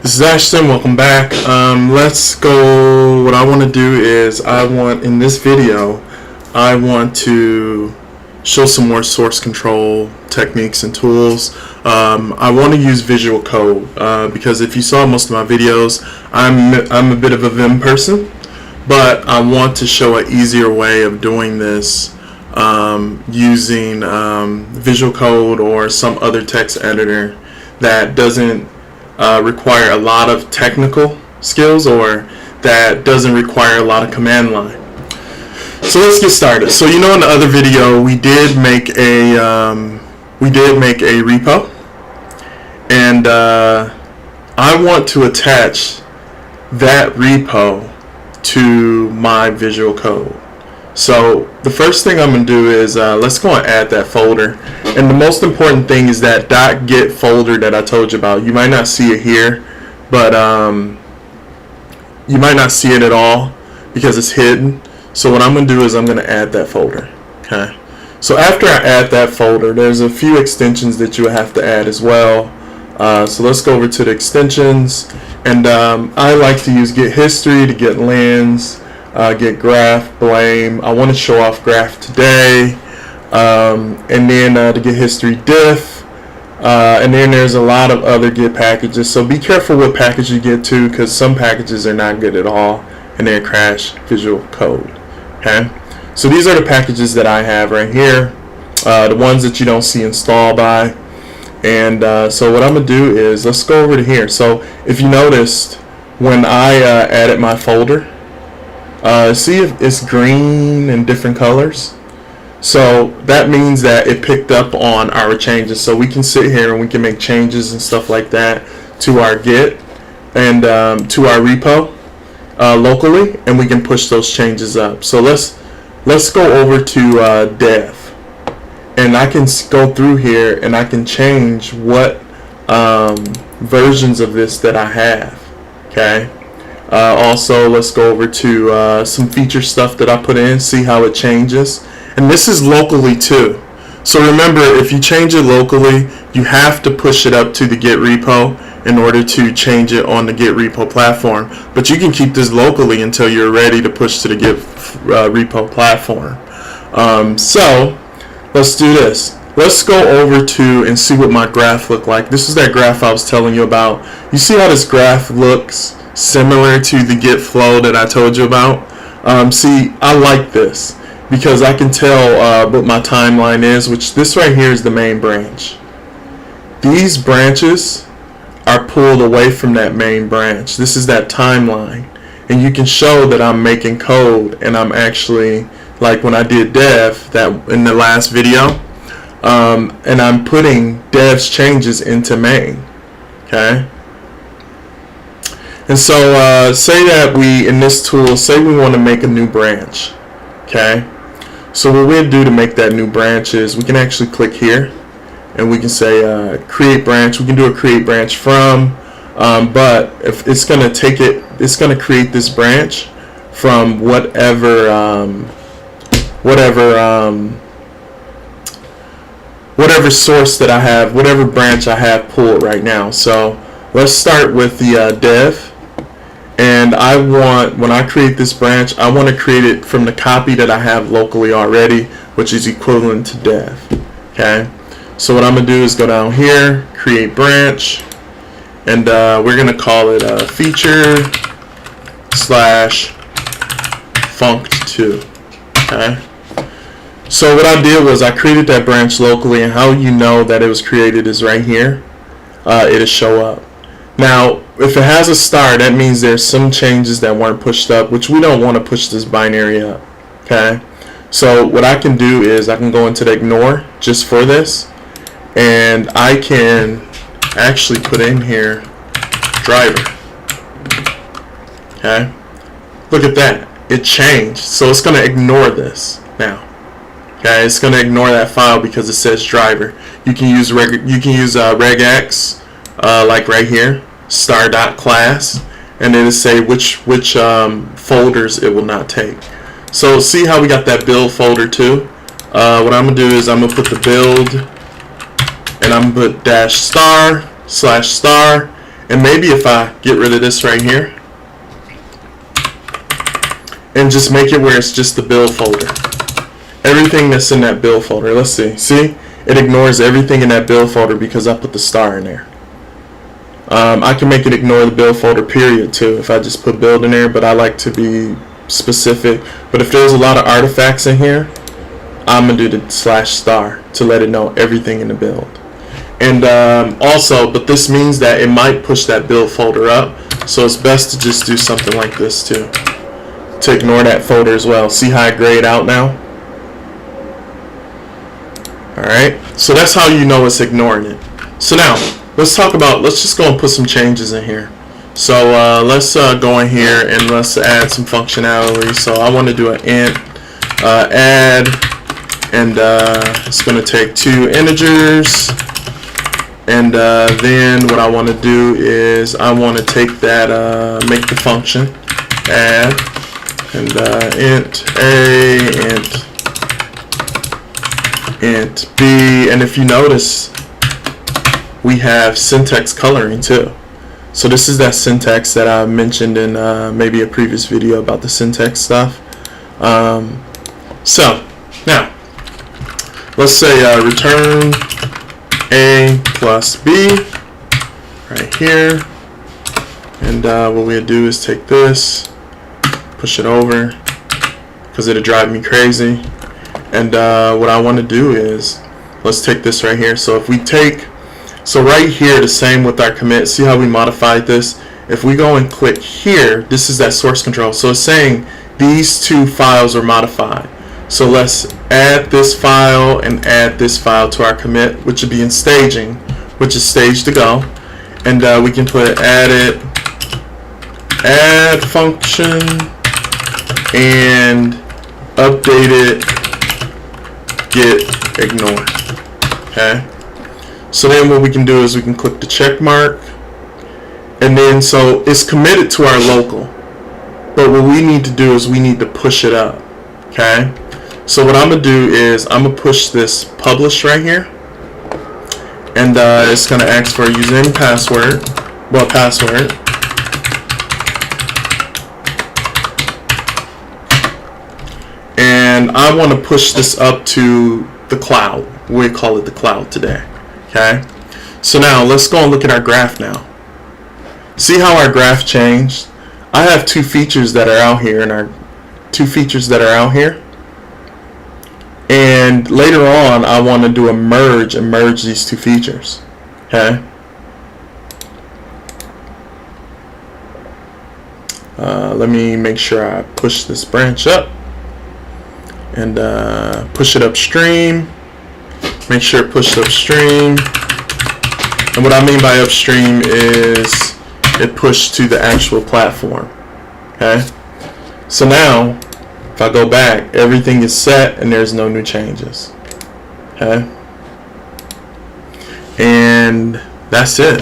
This is Ashton. Welcome back. Let's go. What I want to do is in this video, I want to show some more source control techniques and tools. I want to use Visual Code because if you saw most of my videos, I'm a bit of a Vim person, but I want to show an easier way of doing this using Visual Code or some other text editor that doesn't require a lot of technical skills or that doesn't require a lot of command line. So let's get started. So in the other video we did make a repo, and I want to attach that repo to my Visual Code. So the first thing I'm going to do is let's go and add that folder. And the most important thing is that .git folder that I told you about. You might not see it here, but you might not see it at all because it's hidden. So what I'm going to do is I'm going to add that folder. Okay. So after I add that folder, there's a few extensions that you have to add as well. So let's go over to the extensions. And I like to use Git History to get lens. Get graph, blame. I want to show off graph today, and then to get history diff, and then there's a lot of other Git packages. So be careful what package you get to, because some packages are not good at all and they crash Visual Code. Okay, so these are the packages that I have right here, the ones that you don't see install by. And so what I'm gonna do is let's go over to here. So if you noticed when I added my folder, see if it's green and different colors. So that means that it picked up on our changes. So we can sit here and we can make changes and stuff like that to our Git and to our repo locally, and we can push those changes up. So let's go over to dev, and I can go through here and I can change what versions of this that I have. Okay. Also, let's go over to some feature stuff that I put in, see how it changes. And this is locally too. So remember, if you change it locally, you have to push it up to the Git repo in order to change it on the Git repo platform. But you can keep this locally until you're ready to push to the Git repo platform. So let's do this. Let's go over to and see what my graph looked like. This is that graph I was telling you about. You see how this graph looks similar to the Git flow that I told you about? See, I like this because I can tell what my timeline is, which this right here is the main branch. These branches are pulled away from that main branch. This is that timeline, and you can show that I'm making code, and I'm actually, like when I did dev that in the last video, and I'm putting dev's changes into main. Okay. And so say that we, in this tool, say we want to make a new branch. Okay. So what we'll do to make that new branch is we can actually click here and we can say create branch. We can do a create branch from, but if it's going to take it, it's going to create this branch from whatever source that I have, whatever branch I have pulled right now. So let's start with the dev. And I want, when I create this branch, I want to create it from the copy that I have locally already, which is equivalent to dev. Okay. So what I'm going to do is go down here, create branch, and we're going to call it feature / funct2. Okay. So what I did was I created that branch locally, and how you know that it was created is right here. It'll show up. Now, if it has a star, that means there's some changes that weren't pushed up, which we don't want to push this binary up. Okay. So what I can do is I can go into the ignore just for this, and I can actually put in here driver. Okay. Look at that. It changed. So it's going to ignore this now. Okay, it's going to ignore that file because it says driver. You can use regex like right here, star.class, and it'll say which folders it will not take. So see how we got that build folder too? What I'm going to do is I'm going to put the build, and I'm going to put /star/star, And maybe if I get rid of this right here and just make it where it's just the build folder. Everything that's in that build folder. Let's see. See? It ignores everything in that build folder because I put the star in there. I can make it ignore the build folder period too if I just put build in there, but I like to be specific. But if there's a lot of artifacts in here, I'm going to do the /star to let it know everything in the build. And also, but this means that it might push that build folder up, so it's best to just do something like this too, to ignore that folder as well. See how I grayed out now? Alright, so that's how you know it's ignoring it. So now, let's just go and put some changes in here. So let's go in here and let's add some functionality. So I want to do an int add, and it's going to take 2 integers. And then what I want to do is I want to take that, make the function add, and int a, int b, and if you notice, we have syntax coloring too. So this is that syntax that I mentioned in maybe a previous video about the syntax stuff. So now let's say return a plus b right here, and what we'll do is take this, push it over because it'll drive me crazy. And what I want to do is, let's take this right here. So if we take, so right here, the same with our commit. See how we modified this? If we go and click here, this is that source control. So it's saying these 2 files are modified. So let's add this file and add this file to our commit, which would be in staging, which is stage to go. And we can put add function and update it, get ignore. Okay. So then what we can do is we can click the check mark, and then so it's committed to our local, but what we need to do is we need to push it up. Okay. So what I'm gonna do is I'm gonna push this publish right here, and it's gonna ask for a username and password. Well, password. And I want to push this up to the cloud. We call it the cloud today. Okay. So now let's go and look at our graph now. See how our graph changed? I have 2 features that are out here, and our 2 features that are out here. And later on, I want to do a merge and merge these 2 features. Okay. Let me make sure I push this branch up and push it upstream. Make sure it pushed upstream. And what I mean by upstream is it pushed to the actual platform. Okay. So now, if I go back, everything is set and there's no new changes. Okay. And that's it.